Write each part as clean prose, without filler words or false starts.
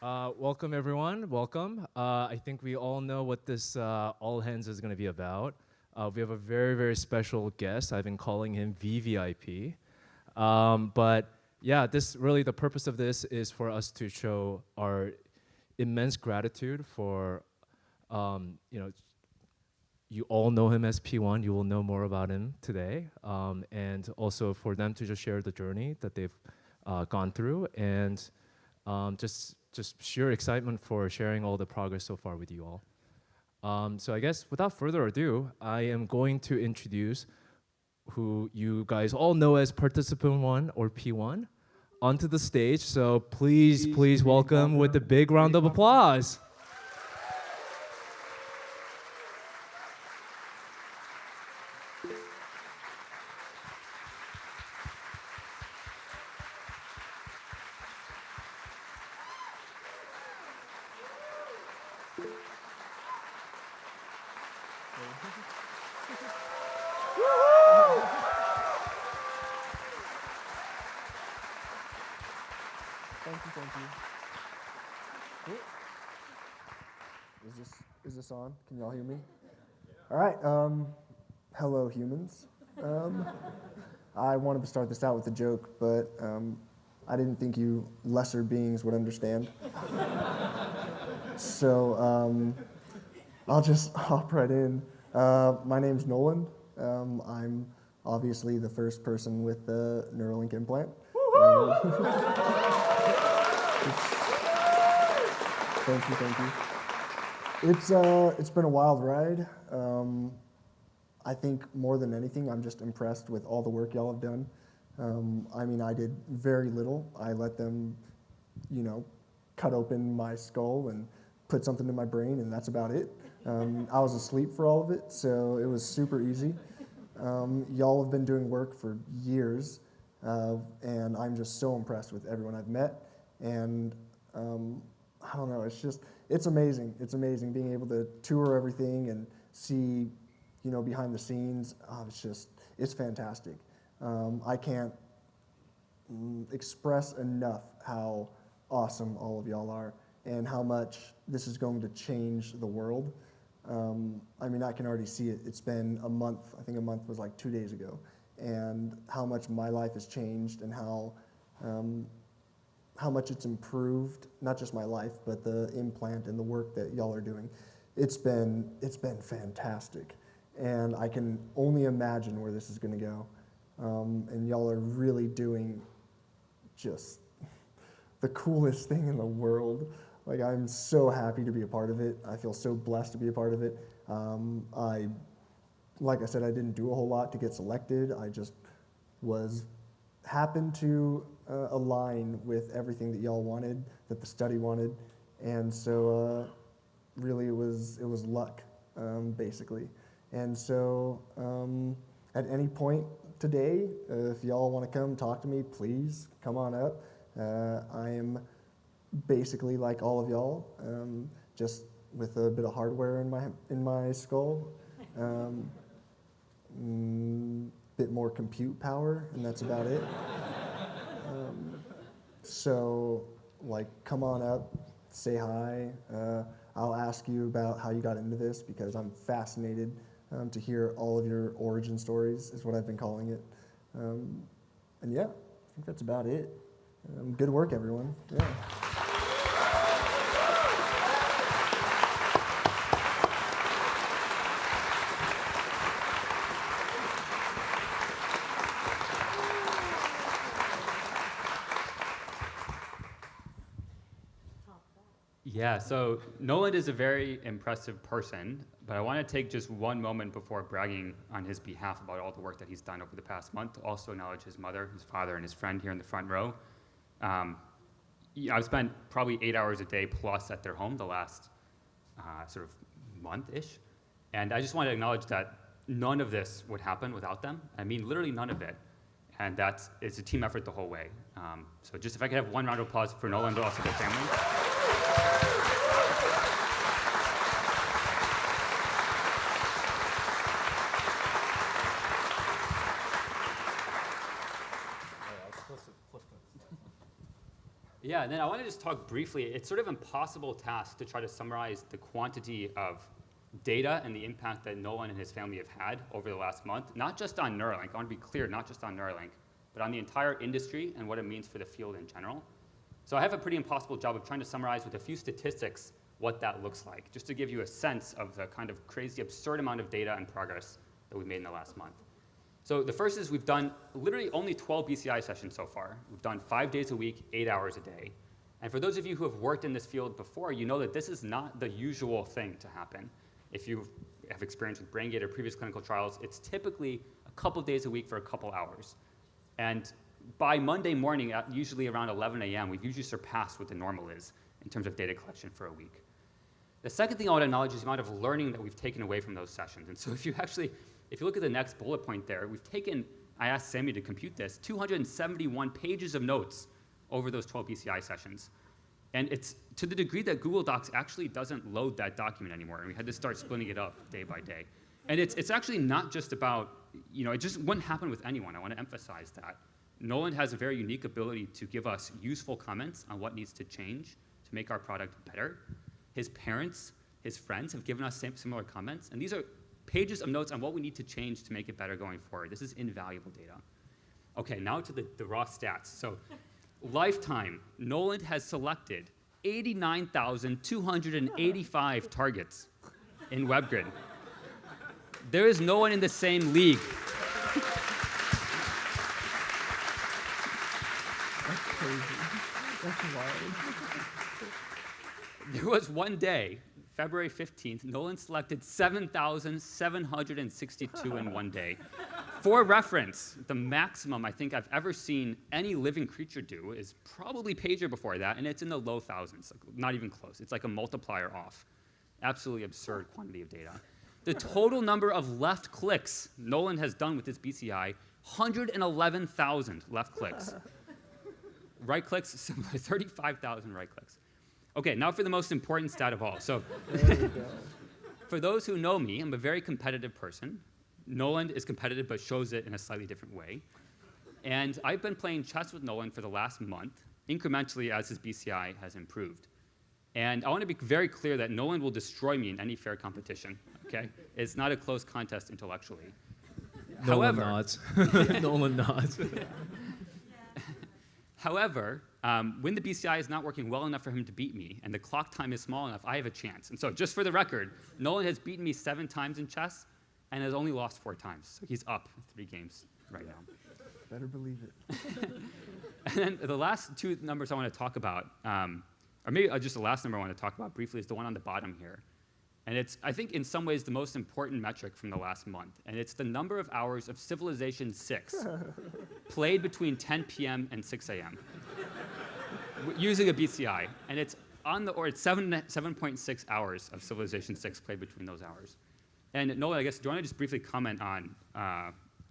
Welcome, everyone. Welcome. I think we all know what this All Hands is going to be about. We have a very, very special guest. I've been calling him VVIP. But yeah, the purpose of this is for us to show our immense gratitude for, you all know him as P1. You will know more about him today. And also for them to just share the journey that they've gone through and just sheer excitement for sharing all the progress so far with you all. So I guess without further ado, I am going to introduce who you guys all know as Participant 1 or P1 onto the stage. So please welcome with a big round of applause. Thank you. Cool. Is this on? Can y'all hear me? All right. Hello, humans. I wanted to start this out with a joke, but I didn't think you lesser beings would understand. So I'll just hop right in. My name's Nolan. I'm obviously the first person with the Neuralink implant. Thank you. It's been a wild ride. I think more than anything, I'm just impressed with all the work y'all have done. I did very little. I let them, cut open my skull and put something in my brain, and that's about it. I was asleep for all of it, so it was super easy. Y'all have been doing work for years, and I'm just so impressed with everyone I've met. And I don't know, it's amazing. It's amazing being able to tour everything and see, behind the scenes. It's fantastic. I can't express enough how awesome all of y'all are and how much this is going to change the world. I can already see it. It's been a month. I think a month was like 2 days ago. And how much my life has changed and how much it's improved, not just my life, but the implant and the work that y'all are doing. It's been fantastic. And I can only imagine where this is gonna go. And y'all are really doing just the coolest thing in the world. Like, I'm so happy to be a part of it. I feel so blessed to be a part of it. Like I said, I didn't do a whole lot to get selected. I just happened to align with everything that y'all wanted, that the study wanted, and so really it was luck, basically. And so at any point today, if y'all want to come talk to me, please come on up. I am basically like all of y'all, just with a bit of hardware in my skull. Bit more compute power, and that's about it. So, come on up, say hi. I'll ask you about how you got into this because I'm fascinated to hear all of your origin stories, is what I've been calling it. And yeah, I think that's about it. Good work, everyone. Yeah. Yeah, so Nolan is a very impressive person, but I want to take just one moment before bragging on his behalf about all the work that he's done over the past month to also acknowledge his mother, his father, and his friend here in the front row. I've spent probably 8 hours a day plus at their home the last sort of month-ish, and I just want to acknowledge that none of this would happen without them. I mean, literally none of it, and it's a team effort the whole way. So just if I could have one round of applause for Nolan, but also their family. Yeah, and then I want to just talk briefly. It's sort of impossible task to try to summarize the quantity of data and the impact that Nolan and his family have had over the last month, not just on Neuralink. I want to be clear, not just on Neuralink, but on the entire industry and what it means for the field in general. So I have a pretty impossible job of trying to summarize with a few statistics what that looks like, just to give you a sense of the kind of crazy, absurd amount of data and progress that we've made in the last month. So the first is we've done literally only 12 BCI sessions so far. We've done 5 days a week, 8 hours a day. And for those of you who have worked in this field before, you know that this is not the usual thing to happen. If you have experience with BrainGate or previous clinical trials, it's typically a couple days a week for a couple hours. And by Monday morning, at usually around 11 a.m., we've usually surpassed what the normal is in terms of data collection for a week. The second thing I want to acknowledge is the amount of learning that we've taken away from those sessions. And so if you look at the next bullet point there, I asked Sammy to compute this, 271 pages of notes over those 12 BCI sessions. And it's to the degree that Google Docs actually doesn't load that document anymore, and we had to start splitting it up day by day. And it's actually not just about, it just wouldn't happen with anyone. I want to emphasize that. Nolan has a very unique ability to give us useful comments on what needs to change to make our product better. His parents, his friends have given us similar comments, and these are pages of notes on what we need to change to make it better going forward. This is invaluable data. Okay, now to the raw stats. So lifetime, Nolan has selected 89,285 targets in WebGrid. There is no one in the same league. That's crazy. That's wild. There was one day, February 15th, Nolan selected 7,762 in one day. For reference, the maximum I think I've ever seen any living creature do is probably Pager before that, and it's in the low thousands, not even close. It's like a multiplier off. Absolutely absurd quantity of data. The total number of left clicks Nolan has done with his BCI, 111,000 left clicks. Right clicks, similar, 35,000 right clicks. Okay, now for the most important stat of all. So, for those who know me, I'm a very competitive person. Nolan is competitive, but shows it in a slightly different way. And I've been playing chess with Nolan for the last month, incrementally as his BCI has improved. And I want to be very clear that Nolan will destroy me in any fair competition, okay? It's not a close contest intellectually. Nolan nods. Nolan nods. However, when the BCI is not working well enough for him to beat me, and the clock time is small enough, I have a chance. And so just for the record, Nolan has beaten me 7 times in chess, and has only lost 4 times. So he's up 3 games right now. Better believe it. And then the last 2 numbers I want to talk about, or maybe just the last number I want to talk about briefly is the one on the bottom here. And it's, I think, in some ways the most important metric from the last month. And it's the number of hours of Civilization 6 played between 10 p.m. and 6 a.m. using a BCI. And it's on the order, it's 7.6 hours of Civilization 6 played between those hours. And Nolan, I guess, do you want to just briefly comment on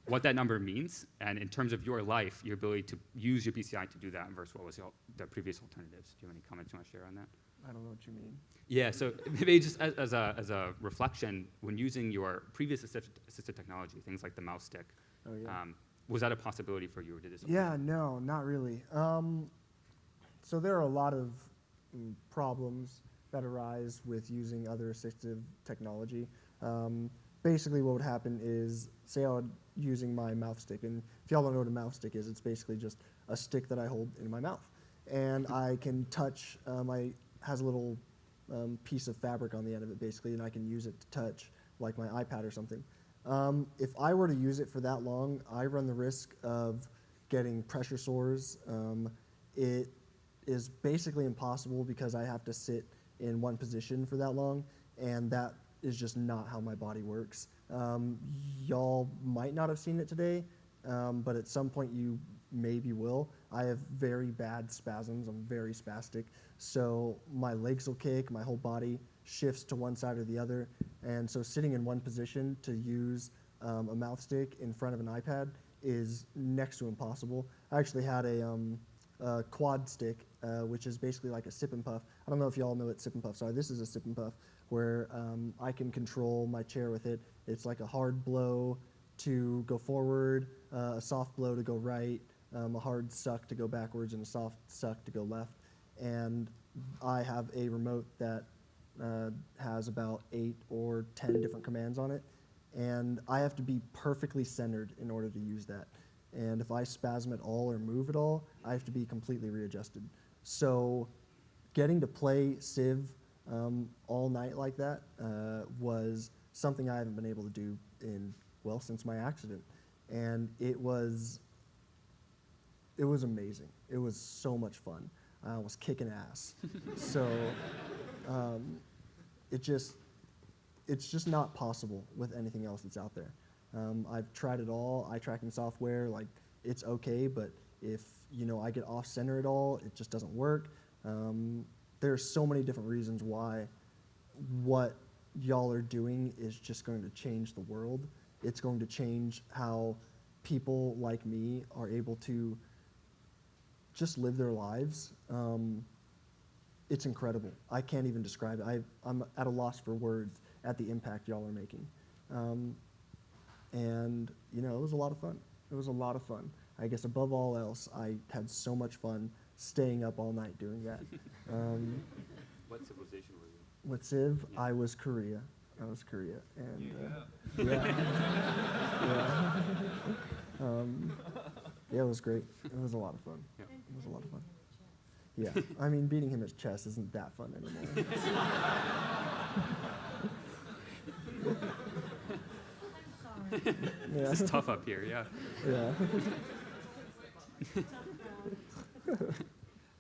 what that number means, and in terms of your life, your ability to use your BCI to do that versus what was the previous alternatives? Do you have any comments you want to share on that? I don't know what you mean. Yeah, so maybe just as a reflection, when using your previous assistive technology, things like the mouse stick, Oh, yeah. Was that a possibility for you, or did this? Yeah, no, not really. So there are a lot of problems that arise with using other assistive technology. Basically what would happen is, say I was using my mouth stick, and if y'all don't know what a mouth stick is, it's basically just a stick that I hold in my mouth. And I can touch, has a little piece of fabric on the end of it basically, and I can use it to touch like my iPad or something. If I were to use it for that long, I run the risk of getting pressure sores. It is basically impossible because I have to sit in one position for that long, and that is just not how my body works. Y'all might not have seen it today, but at some point you maybe will. I have very bad spasms. I'm very spastic. So my legs will kick, my whole body shifts to one side or the other. And so sitting in one position to use a mouth stick in front of an iPad is next to impossible. I actually had a quad stick, which is basically like a sip and puff. I don't know if y'all know what sip and puffs are. This is a sip and puff where I can control my chair with it. It's like a hard blow to go forward, a soft blow to go right, a hard suck to go backwards, and a soft suck to go left. and I have a remote that has about 8 or 10 different commands on it, and I have to be perfectly centered in order to use that. And if I spasm at all or move at all, I have to be completely readjusted. So getting to play Civ all night like that was something I haven't been able to do since my accident. And it was amazing. It was so much fun. I was kicking ass. So it's just not possible with anything else that's out there. I've tried it all, eye tracking software, like it's okay, but if I get off center at all, it just doesn't work. There's so many different reasons why what y'all are doing is just going to change the world. It's going to change how people like me are able to just live their lives. It's incredible. I can't even describe it. I'm at a loss for words at the impact y'all are making. And it was a lot of fun. It was a lot of fun. I guess above all else, I had so much fun staying up all night doing that. What civilization were you? With Civ, I was Korea. And yeah, it was great. It was a lot of fun. Yeah. It was a lot of fun. Yeah, I mean, beating him at chess isn't that fun anymore. Yeah. This is tough up here, yeah. Yeah.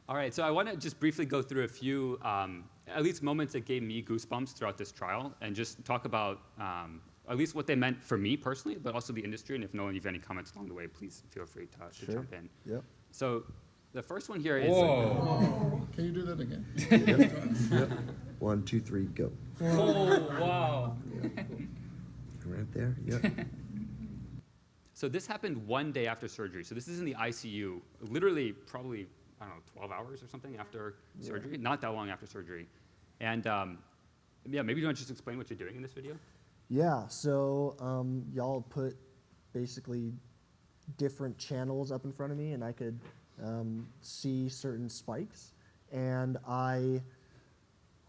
All right, so I want to just briefly go through a few, at least moments that gave me goosebumps throughout this trial, and just talk about at least what they meant for me personally, but also the industry. And if Nolan, you have any comments along the way, please feel free to jump in. Yep. So the first one here is. Whoa. Can you do that again? Yep. 1, 2, 3, go. Oh, wow. Right there. Yep. So this happened one day after surgery. So this is in the ICU, literally probably, I don't know, 12 hours or something after surgery, not that long after surgery. And yeah, maybe you want to just explain what you're doing in this video? Yeah, so y'all put basically different channels up in front of me, and I could see certain spikes. And I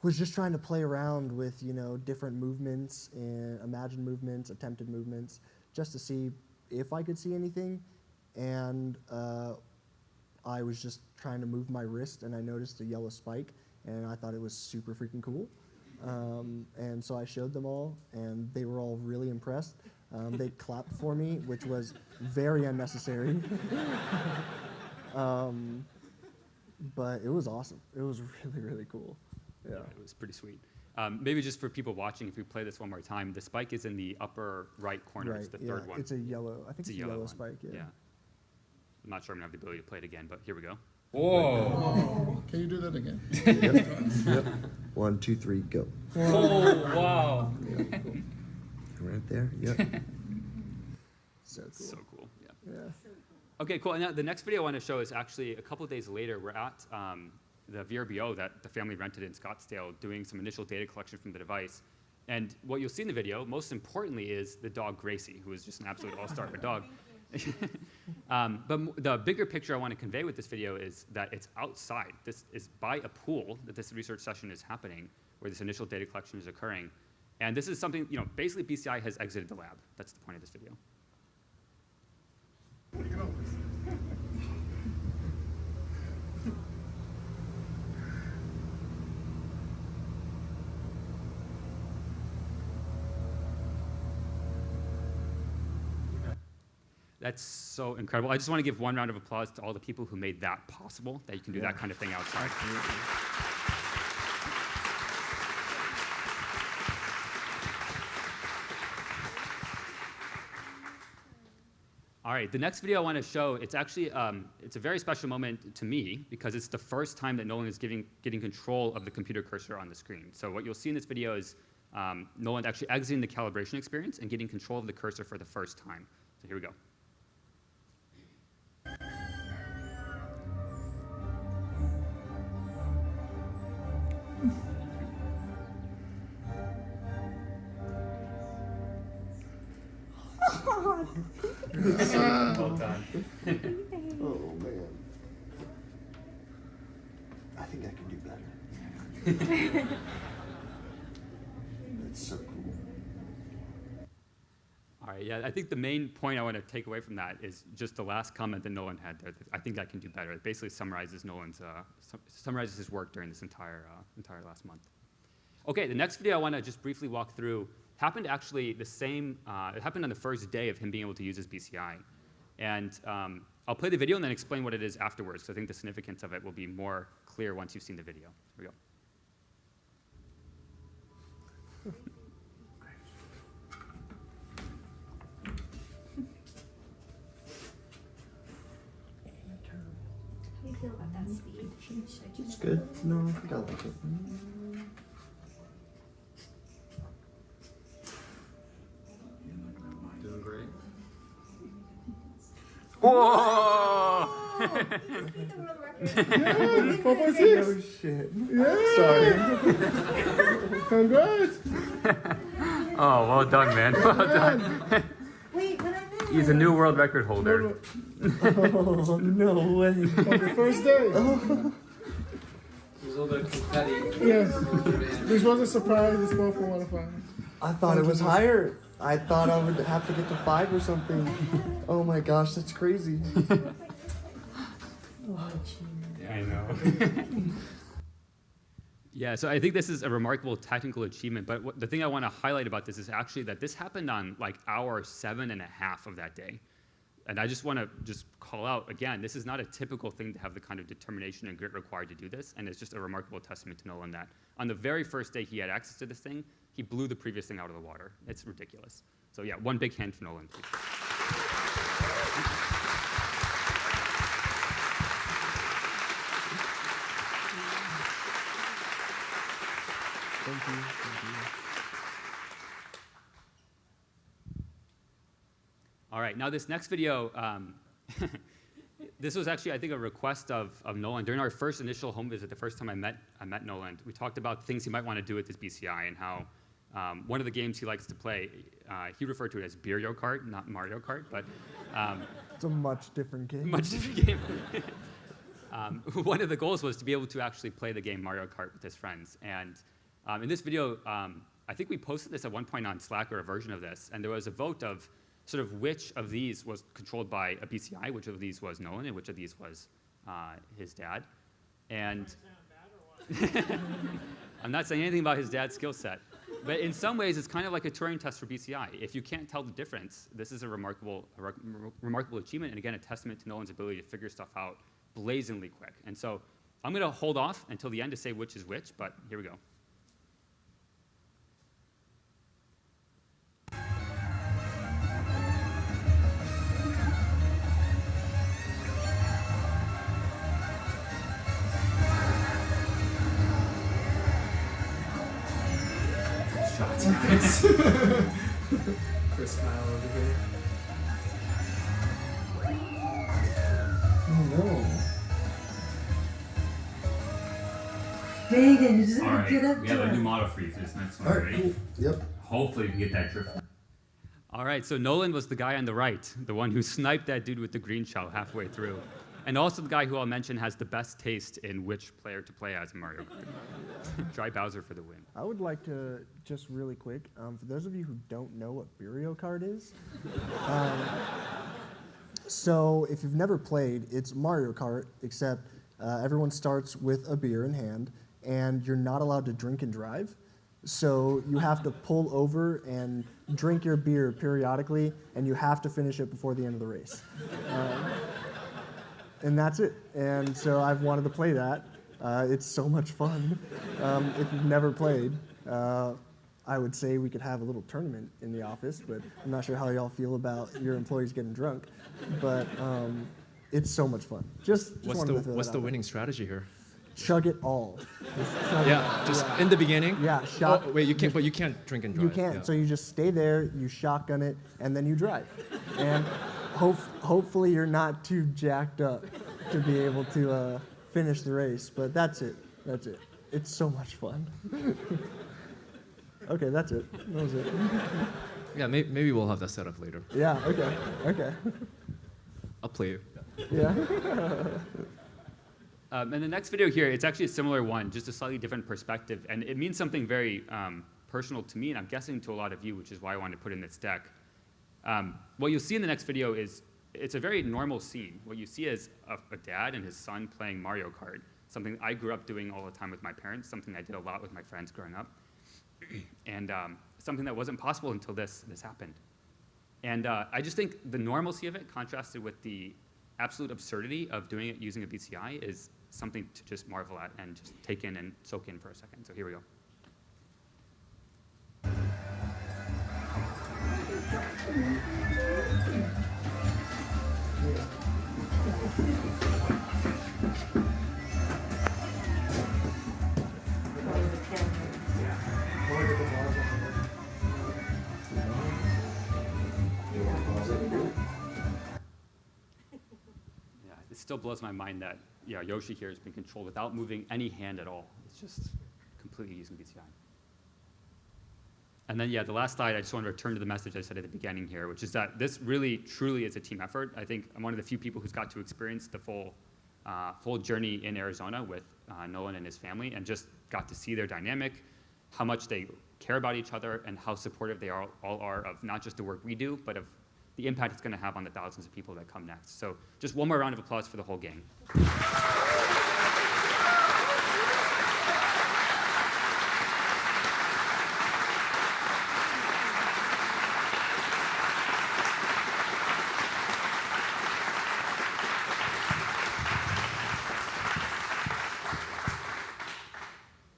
was just trying to play around with, different movements, and imagined movements, attempted movements, just to see if I could see anything. And I was just trying to move my wrist, and I noticed a yellow spike, and I thought it was super freaking cool. And so I showed them all, and they were all really impressed. They clapped for me, which was very unnecessary. But it was awesome. It was really, really cool. Yeah. It was pretty sweet. Maybe just for people watching, if we play this one more time, the spike is in the upper right corner. Right, It's the third one. It's a yellow. I think it's a yellow one. spike. Yeah. I'm not sure I'm going to have the ability to play it again, but here we go. Whoa. Can you do that again? Yep. 1, 2, 3, go. Oh, wow. Right there. Yep. So cool. So cool. Yeah. Yeah. Okay, cool. And now the next video I want to show is actually a couple of days later. We're at the VRBO that the family rented in Scottsdale doing some initial data collection from the device. And what you'll see in the video, most importantly, is the dog Gracie, who is just an absolute all-star of a dog. But the bigger picture I want to convey with this video is that it's outside. This is by a pool that this research session is happening, where this initial data collection is occurring. And this is something, basically BCI has exited the lab. That's the point of this video. That's so incredible. I just want to give one round of applause to all the people who made that possible, that you can do that kind of thing outside. All right, the next video I want to show, it's actually, it's a very special moment to me because it's the first time that Nolan is getting control of the computer cursor on the screen. So what you'll see in this video is Nolan actually exiting the calibration experience and getting control of the cursor for the first time. So here we go. Well done. Oh, man. think I can do better. That's so cool. All right, yeah, I think the main point I want to take away from that is just the last comment that Nolan had there. I think I can do better. It basically summarizes summarizes his work during this entire last month. Okay, the next video I want to just briefly walk through happened actually the same. It happened on the first day of him being able to use his BCI, and I'll play the video and then explain what it is afterwards, because I think the significance of it will be more clear once you've seen the video. Here we go. How do you feel about that speed? Should you It's good. No, I think I like it. Doing great. Whoa! You just beat the world record. Oh shit. Yeah. Sorry. Congrats. Oh, well done, man. Well done. Wait, but I meant. He's a new world record holder. Oh, no way. On the first day. There's a little bit of confetti. Yes. This was a surprise. It's more for 1 to 5. I thought it was higher. I thought I would have to get to 5 or something. Oh my gosh, that's crazy. Yeah, I know. Yeah, so I think this is a remarkable technical achievement, but the thing I want to highlight about this is actually that this happened on like hour 7.5 of that day. And I just want to call out, again, this is not a typical thing to have the kind of determination and grit required to do this, and it's just a remarkable testament to Nolan that on the very first day he had access to this thing, he blew the previous thing out of the water. It's ridiculous. So yeah, one big hand for Nolan, please. Thank you. Thank you. All right, now this next video, this was actually, I think, a request of Nolan. During our first initial home visit, the first time I met Nolan, we talked about things he might want to do with his BCI and how one of the games he likes to play, he referred to it as Beerio Kart, not Mario Kart, but It's a much different game. much different game. One of the goals was to be able to actually play the game Mario Kart with his friends. And in this video, I think we posted this at one point on Slack, or a version of this, and there was a vote of sort of which of these was controlled by a BCI, which of these was Nolan, and which of these was his dad. And I'm not saying anything about his dad's skill set, but in some ways, it's kind of like a Turing test for BCI. If you can't tell the difference, this is a remarkable achievement, and again, a testament to Nolan's ability to figure stuff out blazingly quick. And so I'm going to hold off until the end to say which is which, but here we go. Shots. Chris Kyle over here. Oh no. Dang it, you just All have right, to get up we to have a new it. model for you for this next one. All right, Ready? cool. Yep. Hopefully we can get that drift. All right, so Nolan was the guy on the right, the one who sniped that dude with the green shell halfway through. And also the guy who I'll mention has the best taste in which player to play as in Mario Kart. Try Bowser for the win. I would like to just really quick, for those of you who don't know what Beerio Kart is, so if you've never played, it's Mario Kart, except everyone starts with a beer in hand, and you're not allowed to drink and drive. So you have to pull over and drink your beer periodically, and you have to finish it before the end of the race. And that's it. And so I've wanted to play that. It's so much fun. If you've never played, I would say we could have a little tournament in the office, but I'm not sure how y'all feel about your employees getting drunk. But it's so much fun. Just What's wanted the to throw what's that the out winning strategy here? there. Chug it all. Just chug Yeah, it. just Yeah. in the beginning. Yeah, shot. Oh, wait, you can't. But you can't drink and drive. You can't. Yeah. So you just stay there, you shotgun it, and then you drive. And hopefully you're not too jacked up to be able to finish the race. But that's it. That's it. It's so much fun. Okay, that's it. That was it. Yeah, maybe we'll have that set up later. Yeah. Okay. Okay. I'll play it. Yeah. And the next video here, it's actually a similar one, just a slightly different perspective. And it means something very personal to me, and I'm guessing to a lot of you, which is why I wanted to put in this deck. What you'll see in the next video is, it's a very normal scene. What you see is a dad and his son playing Mario Kart, something I grew up doing all the time with my parents, something I did a lot with my friends growing up, and something that wasn't possible until this happened. And I just think the normalcy of it, contrasted with the absolute absurdity of doing it using a BCI, is something to just marvel at and just take in and soak in for a second. So here we go. It still blows my mind that Yoshi here has been controlled without moving any hand at all. It's just completely using BCI. And then, the last slide, I just want to return to the message I said at the beginning here, which is that this really, truly is a team effort. I think I'm one of the few people who's got to experience the full journey in Arizona with Nolan and his family, and just got to see their dynamic, how much they care about each other, and how supportive they all are of not just the work we do, but of the impact it's going to have on the thousands of people that come next. So just one more round of applause for the whole gang.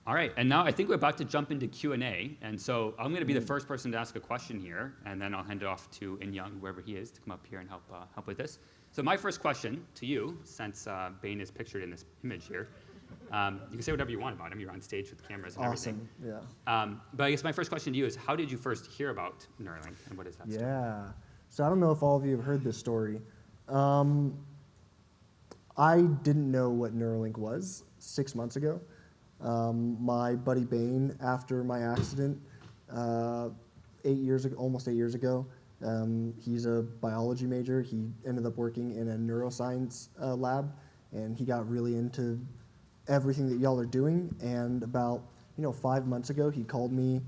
All right, and now I think we're about to jump into Q&A, and so I'm going to be the first person to ask a question here, and then I'll hand it off to In Young, wherever he is, to come up here and help with this. So my first question to you, since Bane is pictured in this image here, you can say whatever you want about him. You're on stage with the cameras and everything. Awesome, yeah. But I guess my first question to you is, how did you first hear about Neuralink, and what is that story? Yeah, so I don't know if all of you have heard this story. I didn't know what Neuralink was 6 months ago. My buddy Bane, after my accident 8 years ago, almost 8 years ago, he's a biology major. He ended up working in a neuroscience lab, and he got really into everything that y'all are doing. And about 5 months ago, he called me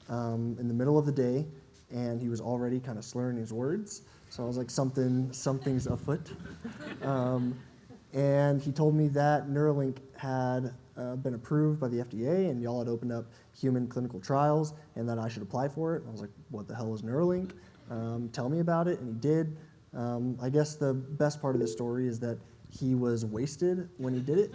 in the middle of the day, and he was already kind of slurring his words. So I was like, something's afoot. And he told me that Neuralink had been approved by the FDA, and y'all had opened up human clinical trials, and that I should apply for it. I was like, what the hell is Neuralink? Tell me about it, and he did. I guess the best part of the story is that he was wasted when he did it.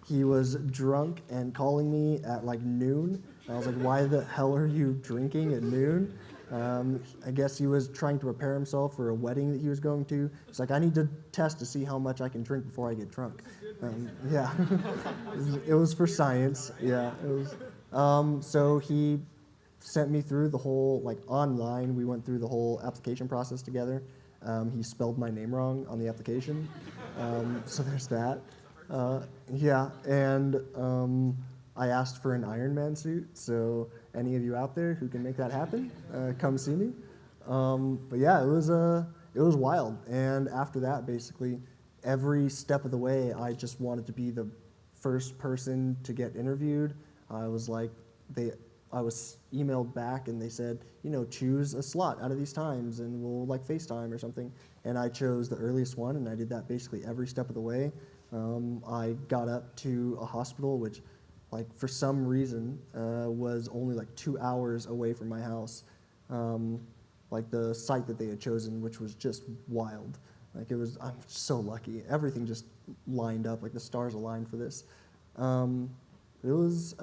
He was drunk and calling me at like noon. And I was like, why the hell are you drinking at noon? I guess he was trying to prepare himself for a wedding that he was going to. It's like, I need to test to see how much I can drink before I get drunk. Yeah, it was for science. Yeah, it was. So he sent me through the whole, online, we went through the whole application process together. He spelled my name wrong on the application. So there's that. Yeah, and I asked for an Iron Man suit, so any of you out there who can make that happen, come see me. But yeah, it was wild. And after that, basically, every step of the way, I just wanted to be the first person to get interviewed. I was emailed back, and they said, choose a slot out of these times, and we'll FaceTime or something. And I chose the earliest one, and I did that basically every step of the way. I got up to a hospital, which, for some reason, was only 2 hours away from my house. The site that they had chosen, which was just wild. I'm so lucky. Everything just lined up, the stars aligned for this. It was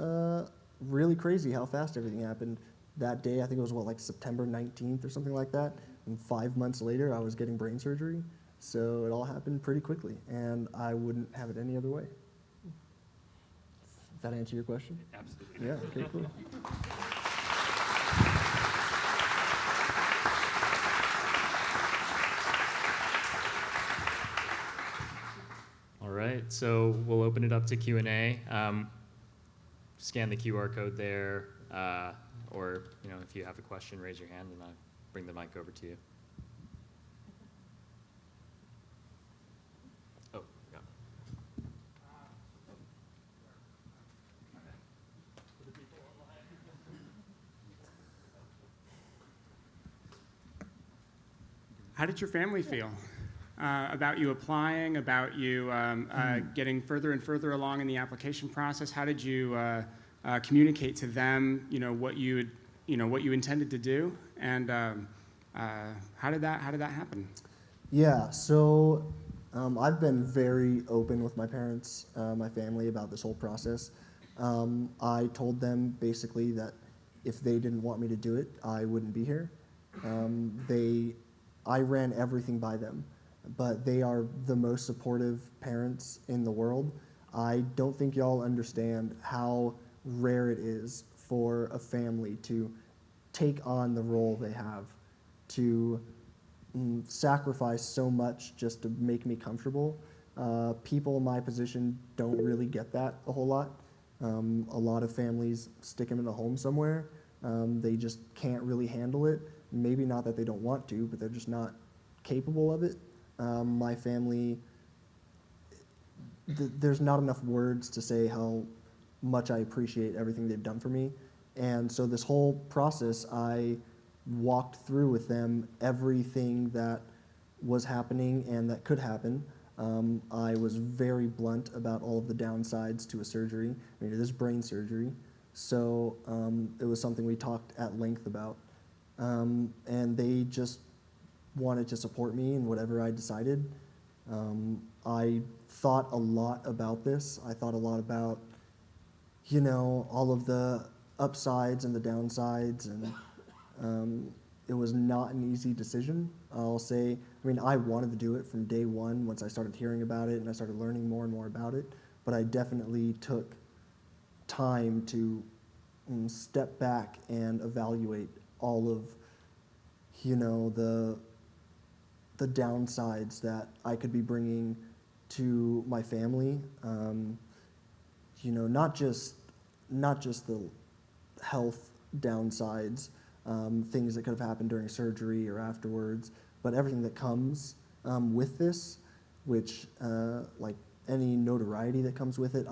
really crazy how fast everything happened. That day, I think it was September 19th or something like that. And 5 months later, I was getting brain surgery. So it all happened pretty quickly, and I wouldn't have it any other way. Does that answer your question? Absolutely. Yeah, okay, cool. All right, so we'll open it up to Q&A. Scan the QR code there, or if you have a question, raise your hand, and I'll bring the mic over to you. Oh, yeah. how did your family feel about you applying, about you getting further and further along in the application process? How did you communicate to them, what you intended to do, and how did that happen? Yeah, so I've been very open with my parents, my family, about this whole process. I told them basically that if they didn't want me to do it, I wouldn't be here. I ran everything by them, but they are the most supportive parents in the world. I don't think y'all understand how rare it is for a family to take on the role they have, to sacrifice so much just to make me comfortable. People in my position don't really get that a whole lot. A lot of families stick them in a home somewhere. They just can't really handle it. Maybe not that they don't want to, but they're just not capable of it. My family, there's not enough words to say how much I appreciate everything they've done for me. And so this whole process, I walked through with them everything that was happening and that could happen. I was very blunt about all of the downsides to a surgery. I mean, it is brain surgery. So it was something we talked at length about. And they just wanted to support me in whatever I decided. I thought a lot about this. I thought a lot about, all of the upsides and the downsides, and it was not an easy decision. I'll say, I wanted to do it from day one once I started hearing about it and I started learning more and more about it, but I definitely took time to step back and evaluate all of, the downsides that I could be bringing to my family. Not just the health downsides, things that could have happened during surgery or afterwards, but everything that comes with this, which like any notoriety that comes with it,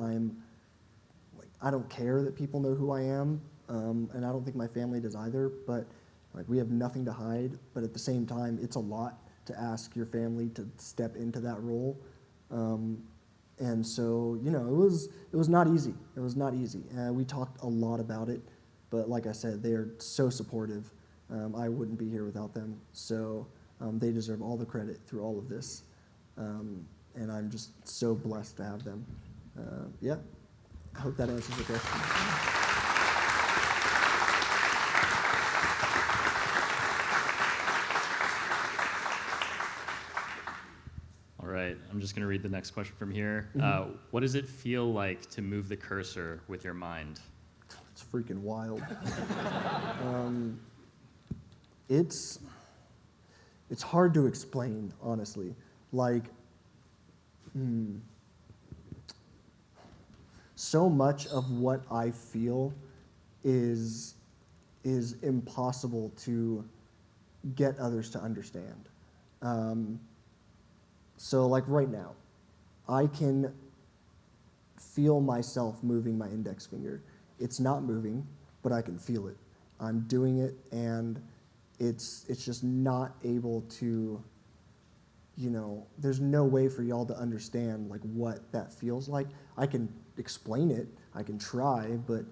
I don't care that people know who I am, and I don't think my family does either, but we have nothing to hide, but at the same time, it's a lot to ask your family to step into that role. And so, it was not easy. It was not easy. We talked a lot about it, but like I said, they are so supportive. I wouldn't be here without them. So they deserve all the credit through all of this. And I'm just so blessed to have them. Yeah, I hope that answers the question. All right, I'm just going to read the next question from here. What does it feel like to move the cursor with your mind? It's freaking wild. It's hard to explain, honestly. So much of what I feel is impossible to get others to understand. So right now, I can feel myself moving my index finger. It's not moving, but I can feel it. I'm doing it, and it's just not able to, there's no way for y'all to understand what that feels like. I can explain it, I can try, but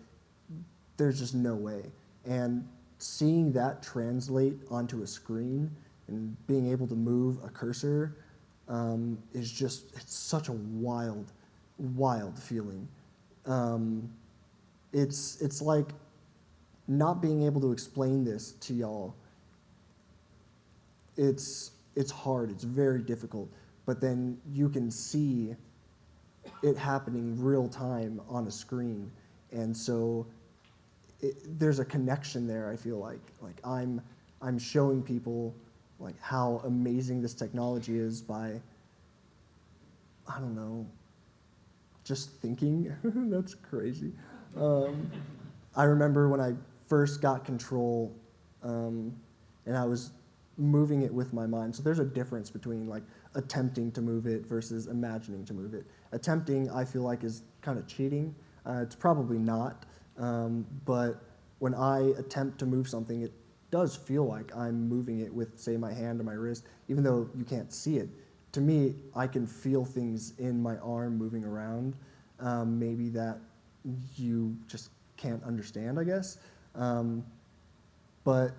there's just no way. And seeing that translate onto a screen and being able to move a cursor it's such a wild, wild feeling. It's like not being able to explain this to y'all. It's hard, it's very difficult, but then you can see it happening real time on a screen, and so there's a connection there. I feel like I'm showing people how amazing this technology is by, I don't know, just thinking. That's crazy. I remember when I first got control, and I was moving it with my mind. So there's a difference between attempting to move it versus imagining to move it. Attempting, I feel like, is kind of cheating. It's probably not, but when I attempt to move something, does feel like I'm moving it with, say, my hand or my wrist, even though you can't see it. To me, I can feel things in my arm moving around, maybe that you just can't understand, I guess. But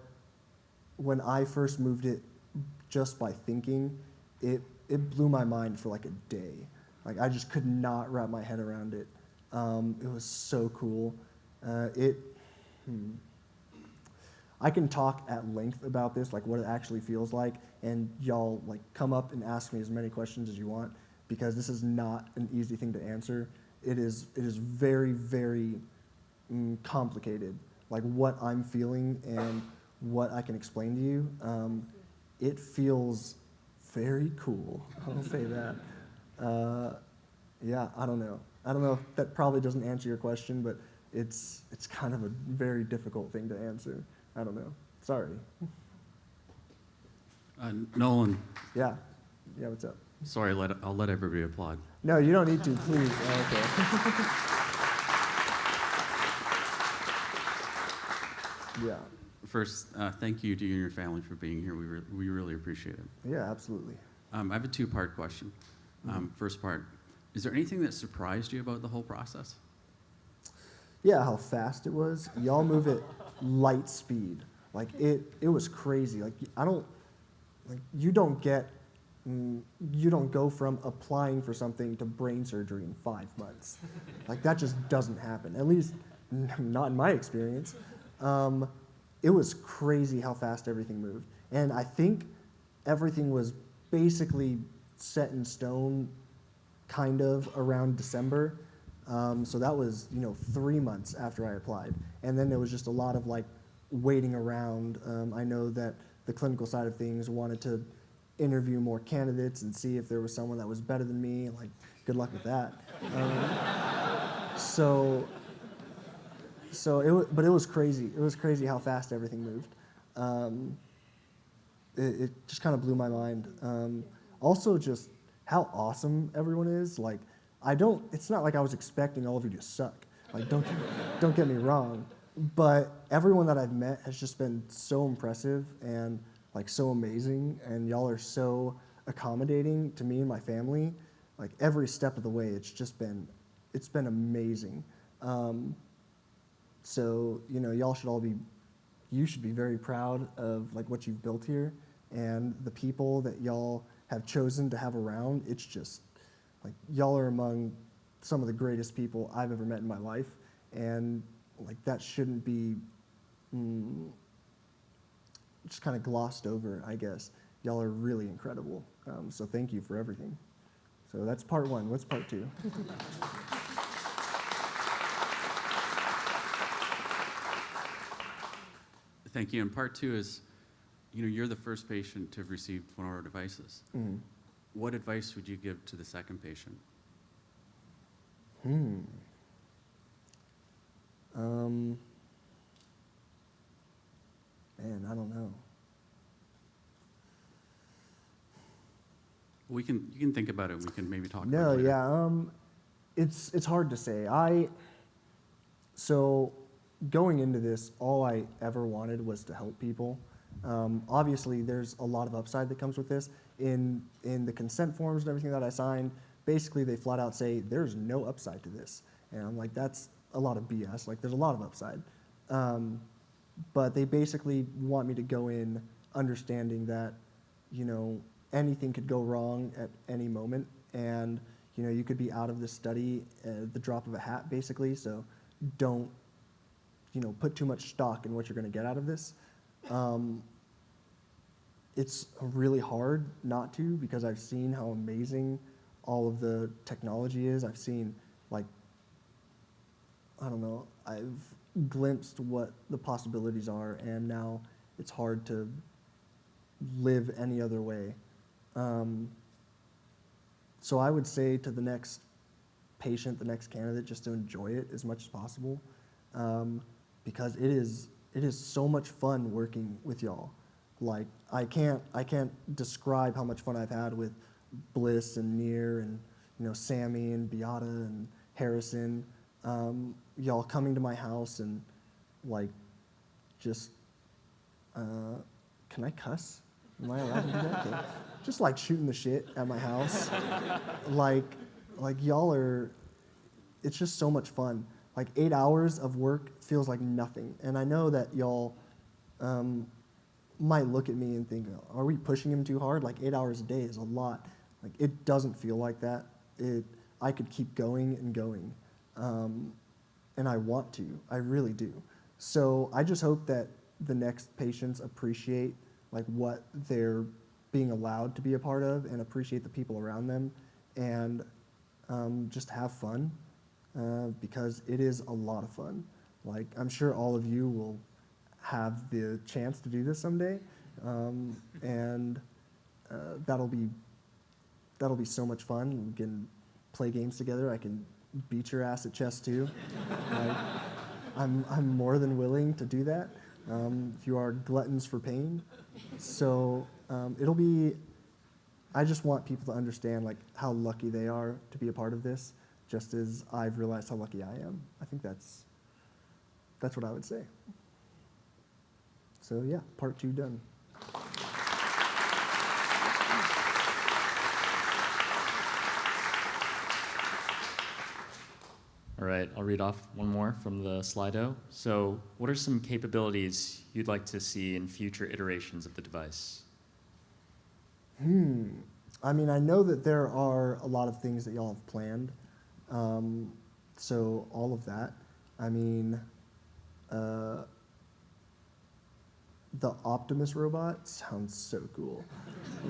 when I first moved it just by thinking, it blew my mind for like a day. Like I just could not wrap my head around it. It was so cool. I can talk at length about this, like what it actually feels like, and y'all like come up and ask me as many questions as you want, because this is not an easy thing to answer. It is very, very complicated, like what I'm feeling and what I can explain to you. It feels very cool, I'll say that. Yeah, I don't know. I don't know if that probably doesn't answer your question, but it's kind of a very difficult thing to answer. I don't know. Sorry. Nolan, Yeah. Yeah, what's up? sorry, I'll let everybody applaud. No, you don't need to, please. Oh, okay. Yeah. First, thank you to you and your family for being here. We really appreciate it. Yeah, absolutely. I have a two-part question. First part, is there anything that surprised you about the whole process? Yeah, how fast it was. Y'all move at light speed. Like it was crazy. Like you don't go from applying for something to brain surgery in 5 months. Like that just doesn't happen. At least not in my experience. It was crazy how fast everything moved. And I think everything was basically set in stone kind of around December. So that was, 3 months after I applied. And then there was just a lot of like waiting around. I know that the clinical side of things wanted to interview more candidates and see if there was someone that was better than me. Like, good luck with that. But it was crazy. It was crazy how fast everything moved. It just kind of blew my mind. Also, just how awesome everyone is. Like, it's not like I was expecting all of you to suck. Like, don't get me wrong. But everyone that I've met has just been so impressive and like so amazing, and y'all are so accommodating to me and my family. Like every step of the way, it's been amazing. So y'all you should be very proud of like what you've built here, and the people that y'all have chosen to have around. It's just like y'all are among some of the greatest people I've ever met in my life, and like that shouldn't be just kind of glossed over, I guess. Y'all are really incredible. So thank you for everything. So that's part one. What's part two? Thank you. And part two is, you're the first patient to have received one of our devices. Mm-hmm. What advice would you give to the second patient? Man, I don't know. You can think about it. We can maybe talk about No, it later. yeah. It's hard to say. So going into this, all I ever wanted was to help people. Obviously, there's a lot of upside that comes with this. In the consent forms and everything that I signed, basically they flat out say there's no upside to this, and I'm like, that's a lot of BS. Like, there's a lot of upside, but they basically want me to go in understanding that anything could go wrong at any moment, and you could be out of this study at the drop of a hat, basically. So don't put too much stock in what you're going to get out of this. It's really hard not to, because I've seen how amazing all of the technology is. I've seen, I've glimpsed what the possibilities are, and now it's hard to live any other way. So I would say to the next patient, the next candidate, just to enjoy it as much as possible, because it is so much fun working with y'all. Like, I can't describe how much fun I've had with Bliss and Near and Sammy and Beata and Harrison. Y'all coming to my house and just can I cuss? Am I allowed to do that? Okay. Just like shooting the shit at my house. like y'all are, it's just so much fun. Like 8 hours of work feels like nothing. And I know that y'all might look at me and think, are we pushing him too hard? Like 8 hours a day is a lot. Like it doesn't feel like that. I could keep going and going. And I want to, I really do. So I just hope that the next patients appreciate like what they're being allowed to be a part of and appreciate the people around them and just have fun because it is a lot of fun. Like I'm sure all of you will have the chance to do this someday, and that'll be so much fun. We can play games together. I can beat your ass at chess too. Like, I'm more than willing to do that. If you are gluttons for pain, so it'll be. I just want people to understand like how lucky they are to be a part of this, just as I've realized how lucky I am. I think that's what I would say. So yeah, part 2 done. All right, I'll read off one more from the Slido. So what are some capabilities you'd like to see in future iterations of the device? I mean, I know that there are a lot of things that y'all have planned. So all of that. I mean, the Optimus robot sounds so cool.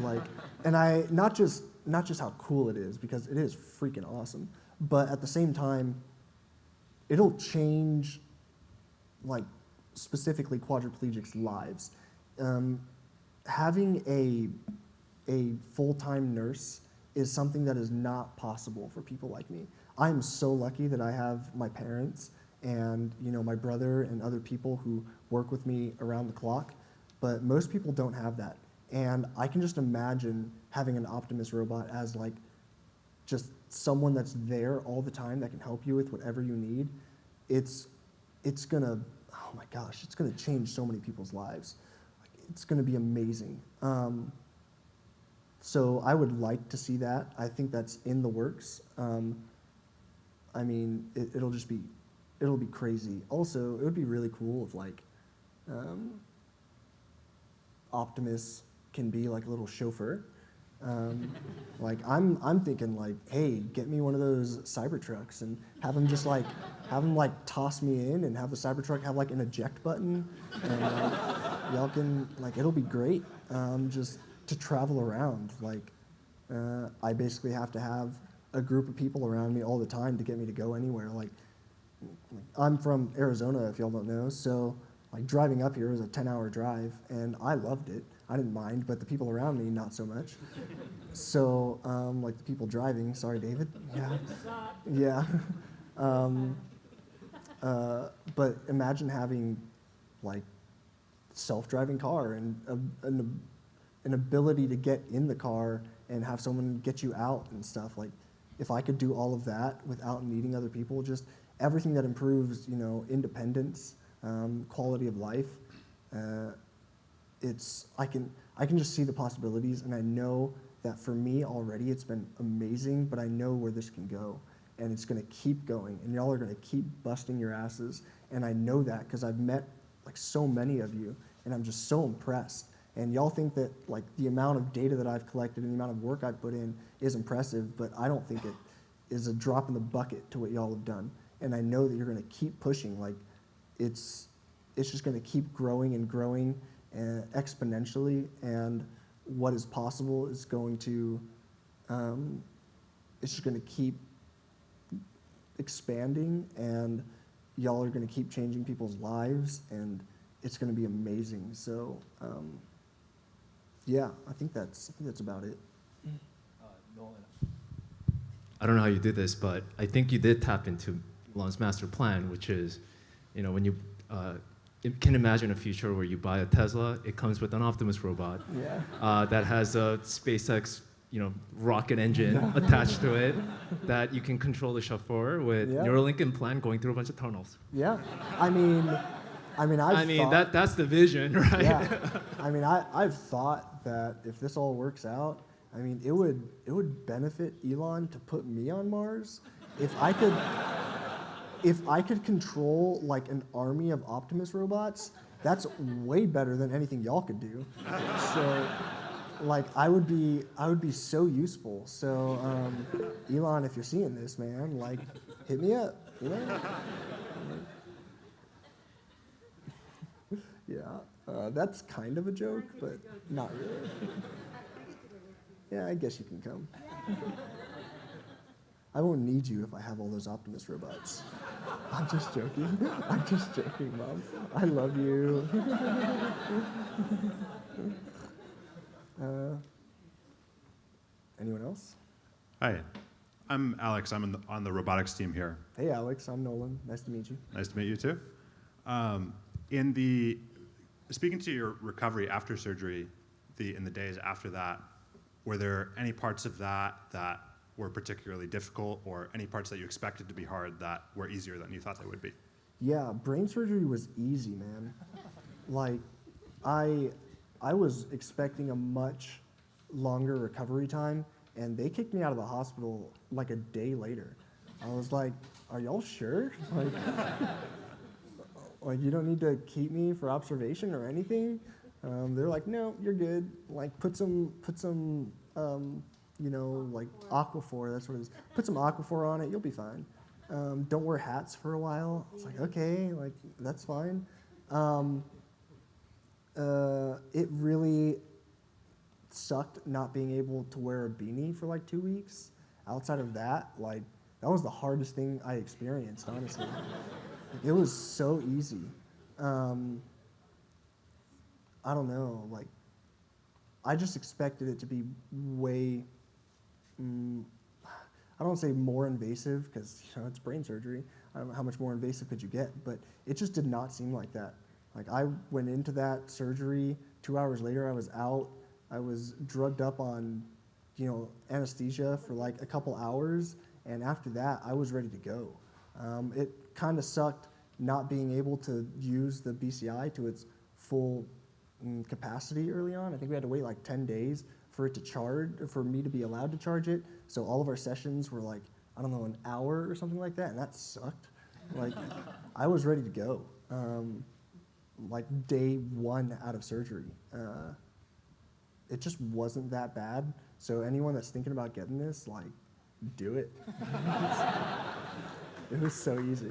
Like, and not just how cool it is, because it is freaking awesome, but at the same time, it'll change, like, specifically quadriplegics' lives. Having a full-time nurse is something that is not possible for people like me. I'm so lucky that I have my parents and my brother and other people who work with me around the clock, but most people don't have that. And I can just imagine having an Optimus robot as like just someone that's there all the time that can help you with whatever you need. It's gonna, oh my gosh, it's gonna change so many people's lives. It's gonna be amazing. So I would like to see that. I think that's in the works. I mean, it'll be crazy. Also, it would be really cool if like Optimus can be like a little chauffeur. Like I'm thinking like, hey, get me one of those Cybertrucks and have him toss me in and have the Cybertruck have like an eject button, and y'all can like it'll be great just to travel around. Like I basically have to have a group of people around me all the time to get me to go anywhere. Like I'm from Arizona, if y'all don't know, so like driving up here was a 10-hour drive, and I loved it. I didn't mind, but the people around me, not so much. So, like the people driving, sorry, David. Yeah. But imagine having like self-driving car and an ability to get in the car and have someone get you out and stuff. Like, if I could do all of that without needing other people, just everything that improves, independence, quality of life. I can just see the possibilities, and I know that for me already it's been amazing, but I know where this can go, and it's going to keep going, and y'all are going to keep busting your asses, and I know that because I've met like so many of you, and I'm just so impressed. And y'all think that like the amount of data that I've collected and the amount of work I've put in is impressive, but I don't think it is a drop in the bucket to what y'all have done. And I know that you're going to keep pushing. Like it's just going to keep growing and growing exponentially, and what is possible is going to it's just going to keep expanding, and y'all are going to keep changing people's lives, and it's going to be amazing. So yeah, I think that's about it. Nolan, I don't know how you did this, but I think you did tap into Elon's master plan, which is, when you can imagine a future where you buy a Tesla, it comes with an Optimus robot that has a SpaceX, rocket engine attached to it that you can control the chauffeur with Neuralink implant going through a bunch of tunnels. Yeah, I mean, I mean, that's the vision, right? Yeah. I mean, I've thought that if this all works out, I mean, it would benefit Elon to put me on Mars if I could control like an army of Optimus robots. That's way better than anything y'all could do. So, like, I would be so useful. So, Elon, if you're seeing this, man, like, hit me up. You know? Yeah, that's kind of a joke, but not really. Yeah, I guess you can come. I won't need you if I have all those Optimus robots. I'm just joking. I'm just joking, Mom. I love you. Anyone else? Hi, I'm Alex. I'm on the robotics team here. Hey, Alex. I'm Nolan. Nice to meet you. Nice to meet you too. Speaking to your recovery after surgery, in the days after that, were there any parts of that were particularly difficult, or any parts that you expected to be hard that were easier than you thought they would be? Yeah, brain surgery was easy, man. Like, I was expecting a much longer recovery time, and they kicked me out of the hospital like a day later. I was like, are y'all sure? Like you don't need to keep me for observation or anything? They're like, no, you're good. Like, put some like Aquaphor, that's what it is. Put some Aquaphor on it, you'll be fine. Don't wear hats for a while. I was like, okay, like, that's fine. It really sucked not being able to wear a beanie for like 2 weeks. Outside of that, like, that was the hardest thing I experienced, honestly. It was so easy. I don't know, like, I just expected it to be way, I don't want to say more invasive, because it's brain surgery. I don't know how much more invasive could you get, but it just did not seem like that. Like, I went into that surgery, 2 hours later I was out. I was drugged up on, anesthesia for like a couple hours, and after that I was ready to go. It kind of sucked not being able to use the BCI to its full capacity early on. I think we had to wait like 10 days for it to charge, for me to be allowed to charge it. So all of our sessions were like, I don't know, an hour or something like that, and that sucked. Like, I was ready to go. Like day 1 out of surgery. It just wasn't that bad. So anyone that's thinking about getting this, like, do it. It was so easy.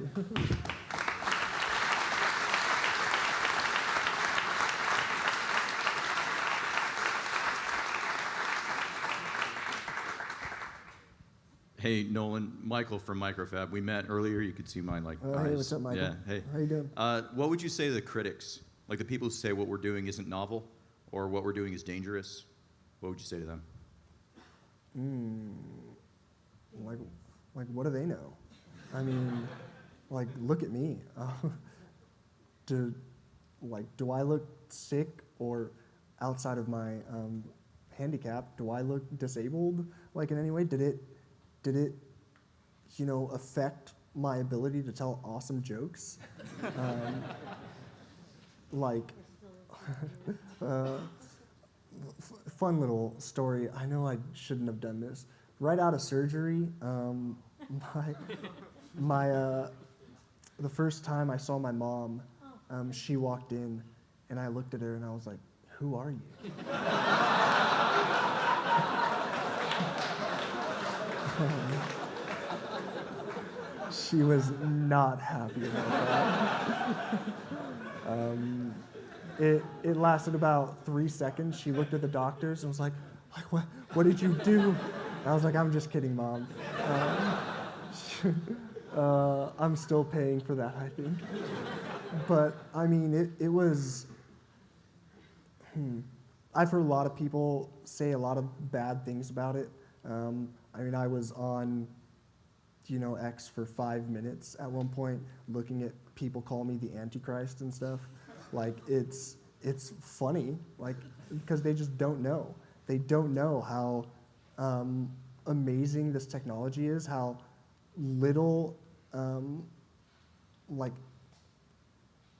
Hey, Nolan, Michael from Microfab. We met earlier. You could see my eyes. Hey, what's up, Michael? Yeah, hey. How you doing? What would you say to the critics, like the people who say what we're doing isn't novel or what we're doing is dangerous? What would you say to them? Like, what do they know? I mean, like, look at me. Do I look sick, or outside of my handicap, do I look disabled, like, in any way? Did it affect my ability to tell awesome jokes? Fun little story. I know I shouldn't have done this. Right out of surgery, the first time I saw my mom, she walked in, and I looked at her and I was like, "Who are you?" She was not happy about that. It lasted about 3 seconds. She looked at the doctors and was like, what did you do? And I was like, I'm just kidding, Mom. I'm still paying for that, I think. But, I mean, it was... I've heard a lot of people say a lot of bad things about it. I mean, I was on, X for 5 minutes at one point, looking at people call me the Antichrist and stuff. Like, it's funny, like, because they just don't know. They don't know how amazing this technology is, how little,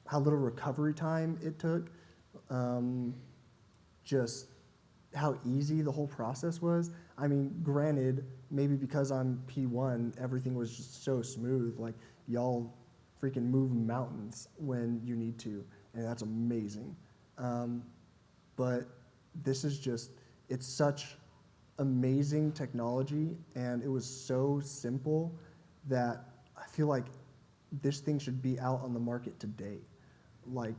how little recovery time it took, just how easy the whole process was. I mean, granted, maybe because I'm P1, everything was just so smooth. Like, y'all freaking move mountains when you need to, and that's amazing. But this is just, it's such amazing technology, and it was so simple that I feel like this thing should be out on the market today. Like,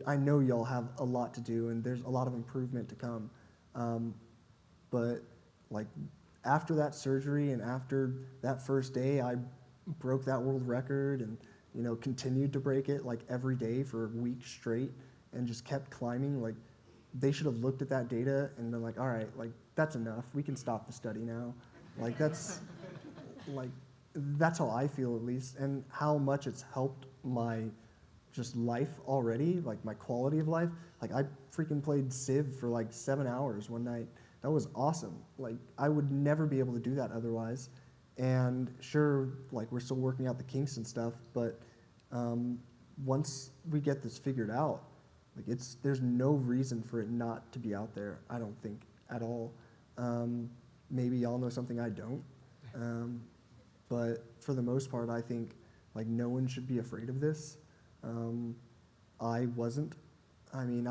I know y'all have a lot to do, and there's a lot of improvement to come. But like, after that surgery and after that first day, I broke that world record and, you know, continued to break it like every day for weeks straight and just kept climbing. Like, they should have looked at that data and been like, all right, like, that's enough. We can stop the study now. Like, that's how I feel, at least, and how much it's helped my just life already, like my quality of life. Like, I freaking played Civ for like 7 hours one night. That was awesome. Like, I would never be able to do that otherwise. And sure, like, we're still working out the kinks and stuff, but once we get this figured out, like, there's no reason for it not to be out there, I don't think, at all. Maybe y'all know something I don't. But for the most part, I think, like, no one should be afraid of this. I wasn't. I mean,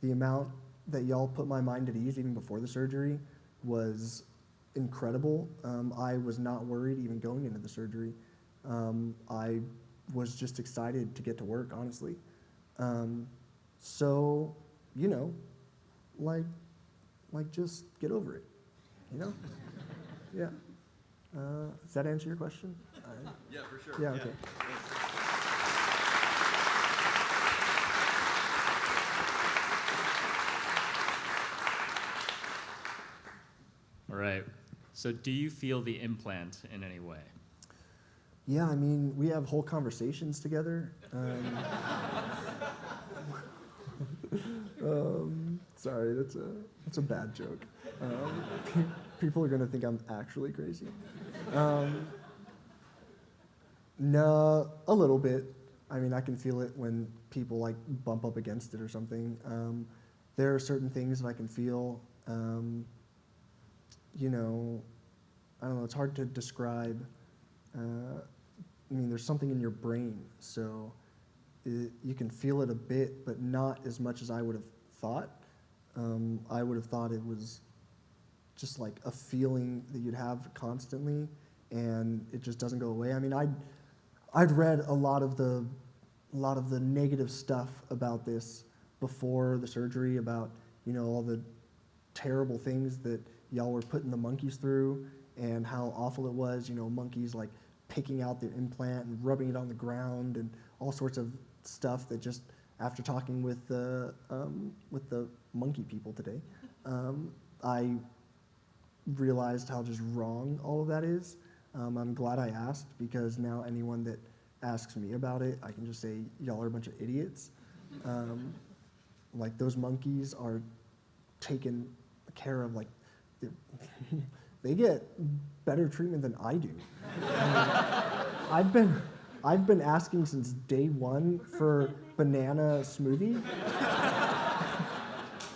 the amount that y'all put my mind at ease even before the surgery was incredible. I was not worried even going into the surgery. I was just excited to get to work, honestly. So, you know, like just get over it, you know? Yeah. Does that answer your question? Yeah, for sure. Yeah, okay. All right. So do you feel the implant in any way? Yeah, I mean, we have whole conversations together. Sorry, that's a bad joke. People are gonna think I'm actually crazy. No, a little bit. I mean, I can feel it when people like bump up against it or something. There are certain things that I can feel. You know, I don't know, it's hard to describe. I mean, there's something in your brain, so you can feel it a bit, but not as much as I would have thought. I would have thought it was just like a feeling that you'd have constantly, and it just doesn't go away. I mean, I'd read a lot of the negative stuff about this before the surgery, about, you know, all the terrible things that y'all were putting the monkeys through and how awful it was, you know, monkeys like picking out their implant and rubbing it on the ground and all sorts of stuff that just, after talking with the monkey people today, I realized how just wrong all of that is. I'm glad I asked, because now anyone that asks me about it, I can just say, y'all are a bunch of idiots. Like, those monkeys are taken care of, like, they get better treatment than I do. I've been asking since day one for banana smoothie,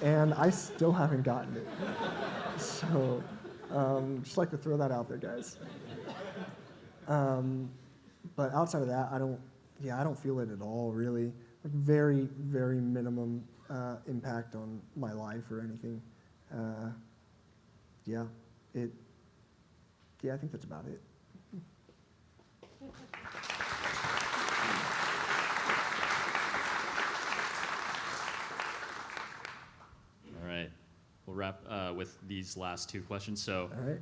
and I still haven't gotten it. So, just like to throw that out there, guys. But outside of that, I don't feel it at all, really. Like, very, very minimum impact on my life or anything. I think that's about it. All right. We'll wrap with these last two questions. So, all right.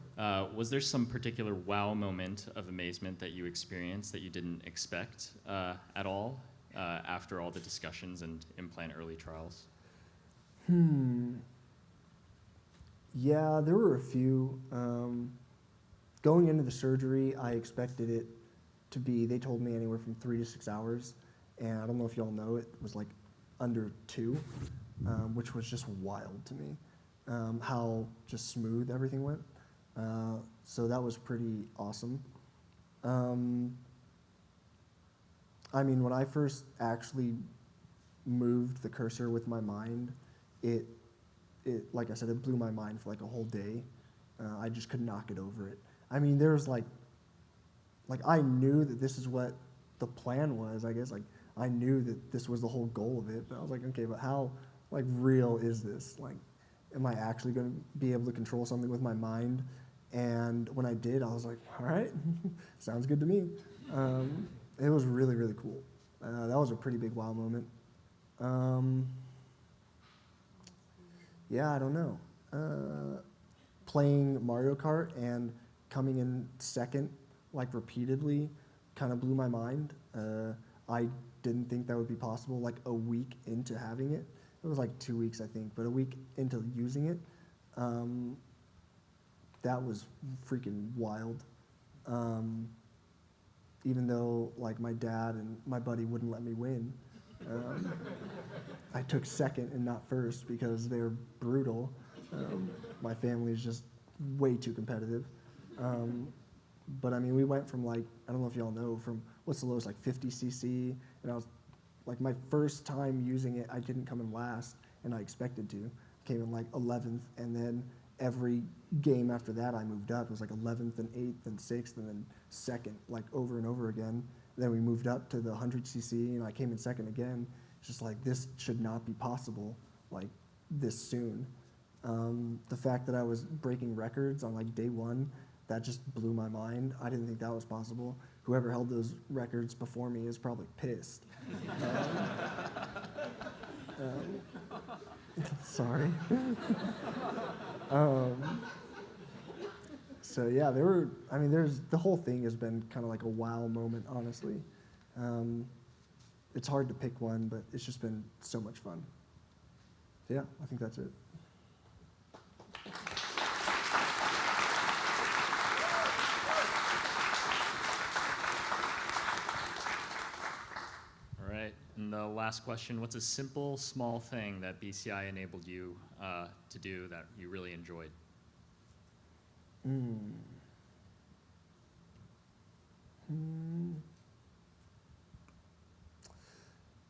Was there some particular wow moment of amazement that you experienced that you didn't expect at all after all the discussions and implant early trials? Yeah, there were a few. Going into the surgery, I expected it to be, they told me anywhere from 3 to 6 hours. And I don't know if y'all know, it was like under 2, which was just wild to me, how just smooth everything went. So that was pretty awesome. I mean, when I first actually moved the cursor with my mind, it like I said, it blew my mind for like a whole day. I just could not get over it. I mean, there's like I knew that this is what the plan was, I guess. Like, I knew that this was the whole goal of it, but I was like, okay, but how, like, real is this? Like, am I actually going to be able to control something with my mind? And when I did, I was like, all right, sounds good to me. It was really, really cool. That was a pretty big wow moment. Yeah, I don't know. Playing Mario Kart and coming in second, like, repeatedly, kind of blew my mind. I didn't think that would be possible, like, a week into having it. It was like 2 weeks, I think, but a week into using it, that was freaking wild. Even though, like, my dad and my buddy wouldn't let me win. I took second and not first because they're brutal. My family is just way too competitive. But I mean, we went from, like, I don't know if y'all know, from what's the lowest, like 50 cc, and I was, like, my first time using it, I didn't come in last, and I expected to. Came in like 11th, and then every game after that I moved up. It was like 11th and 8th and 6th, and then second, like, over and over again. Then we moved up to the 100 cc, and I came in second again. It's just like, this should not be possible, like, this soon. The fact that I was breaking records on, like, day one, that just blew my mind. I didn't think that was possible. Whoever held those records before me is probably pissed. Sorry. So yeah, the whole thing has been kind of like a wow moment, honestly. It's hard to pick one, but it's just been so much fun. Yeah, I think that's it. All right, and the last question, what's a simple, small thing that BCI enabled you to do that you really enjoyed?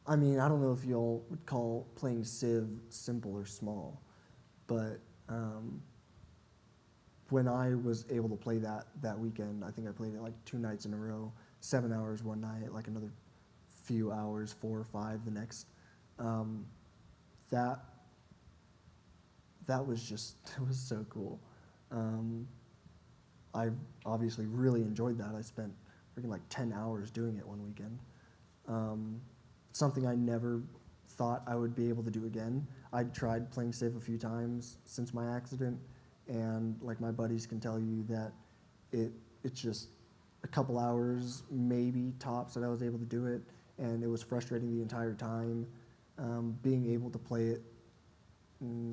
I mean, I don't know if y'all would call playing Civ simple or small, but when I was able to play that weekend, I think I played it like 2 nights in a row, 7 hours one night, like another few hours, 4 or 5 the next. That was just, it was so cool. I obviously really enjoyed that. I spent freaking like 10 hours doing it one weekend. Something I never thought I would be able to do again. I'd tried playing Civ a few times since my accident, and like my buddies can tell you that it's just a couple hours, maybe tops, that I was able to do it, and it was frustrating the entire time. Being able to play it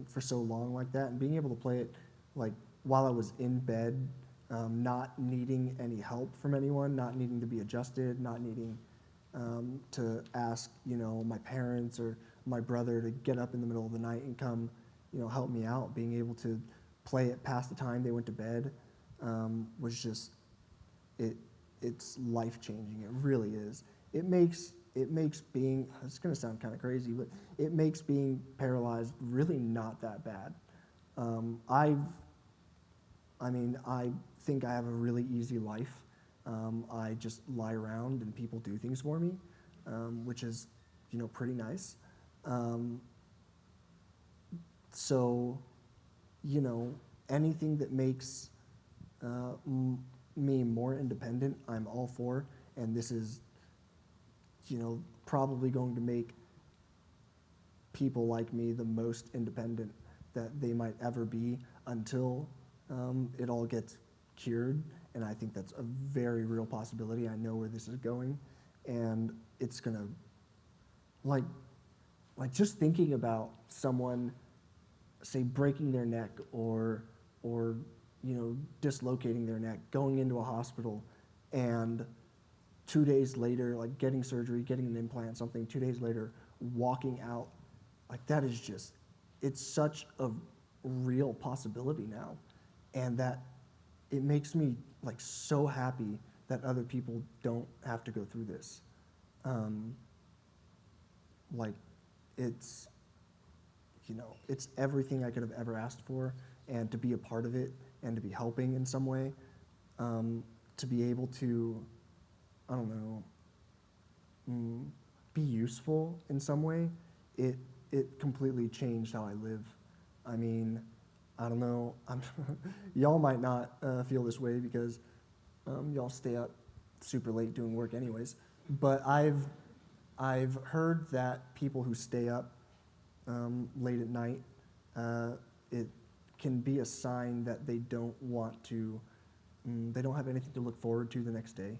for so long like that, and being able to play it like while I was in bed, not needing any help from anyone, not needing to be adjusted, not needing to ask, my parents or my brother to get up in the middle of the night and come, help me out. Being able to play it past the time they went to bed was just, it's life-changing. It really is. It makes being, it's gonna sound kind of crazy, but it makes being paralyzed really not that bad. I think I have a really easy life. I just lie around and people do things for me, which is, pretty nice. So, anything that makes me more independent, I'm all for, and this is, probably going to make people like me the most independent that they might ever be until it all gets cured, and I think that's a very real possibility. I know where this is going, and it's gonna, like just thinking about someone, say, breaking their neck or dislocating their neck, going into a hospital, and 2 days later, like getting surgery, getting an implant, something, 2 days later, walking out, like that is just, it's such a real possibility now, and that it makes me like so happy that other people don't have to go through this. like it's, it's everything I could have ever asked for, and to be a part of it and to be helping in some way, to be able to, I don't know, be useful in some way, it completely changed how I live. I mean, I don't know, y'all might not feel this way because y'all stay up super late doing work anyways, but I've heard that people who stay up late at night, it can be a sign that they don't want to, they don't have anything to look forward to the next day.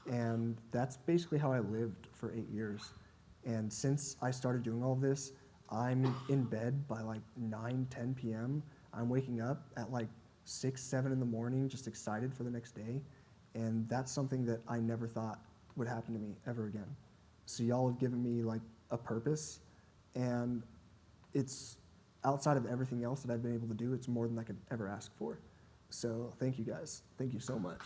And that's basically how I lived for 8 years. And since I started doing all this, I'm in bed by like 9, 10 p.m. I'm waking up at like 6, 7 in the morning, just excited for the next day. And that's something that I never thought would happen to me ever again. So y'all have given me like a purpose, and it's outside of everything else that I've been able to do, it's more than I could ever ask for. So thank you guys. Thank you so much.